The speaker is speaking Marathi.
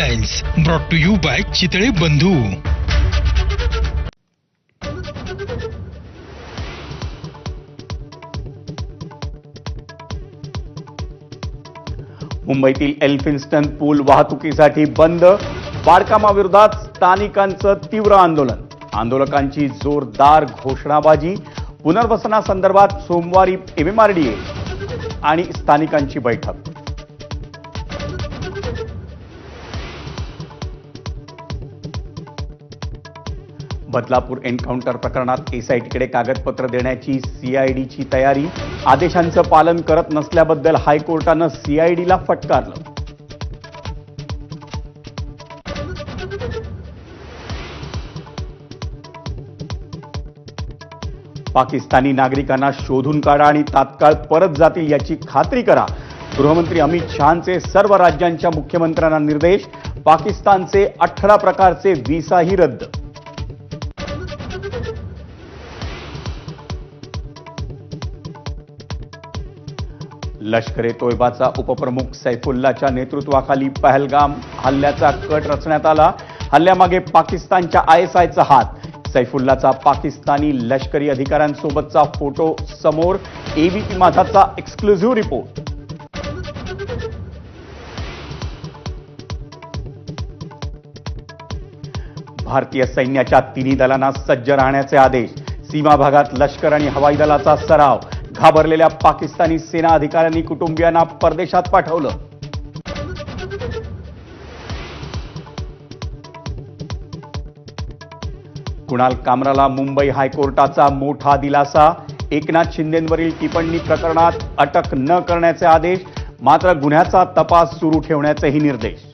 Headlines brought to you by Chitale Bandhu. मुंबईतील एल्फिन्स्टन पूल वाहतुकीसाठी बंद. बांधकामाविरोधात स्थानिकांचं तीव्र आंदोलन. आंदोलकांची जोरदार घोषणाबाजी. पुनर्वसनासंदर्भात सोमवारी MMRDA आणि स्थानिकांची बैठक. बदलापूर एन्काउंटर प्रकरणात SITकडे कागदपत्र देण्याची CIDची तयारी. आदेशांचं पालन करत नसल्याबद्दल हायकोर्टानं CIDला फटकारलं. पाकिस्तानी नागरिकांना शोधून काढा आणि तात्काळ परत जातील याची खात्री करा. गृहमंत्री अमित शहांचे सर्व राज्यांच्या मुख्यमंत्र्यांना निर्देश. पाकिस्तानचे 18 प्रकारचे व्हिसाही रद्द. लष्कर-ए-तोयबाचा उपप्रमुख सैफुल्लाच्या नेतृत्वाखाली पहलगाम हल्ल्याचा कट रचण्यात आला. हल्ल्यामागे पाकिस्तानच्या ISIचा हात. सैफुल्लाचा पाकिस्तानी लष्करी अधिकाऱ्यांसोबतचा फोटो समोर. ABP माझाचा एक्सक्लुझिव्ह रिपोर्ट. भारतीय सैन्याच्या तिन्ही दलांना सज्ज राहण्याचे आदेश. सीमा भागात लष्कर आणि हवाई दलाचा सराव. घाबरलेल्या पाकिस्तानी सेना अधिकाऱ्यांनी कुटुंबियांना परदेशात पाठवलं. कुणाल कामराला मुंबई हायकोर्टाचा मोठा दिलासा. एकनाथ शिंदेंवरील टिप्पणी प्रकरणात अटक न करण्याचे आदेश. मात्र गुन्ह्याचा तपास सुरू ठेवण्याचेही निर्देश.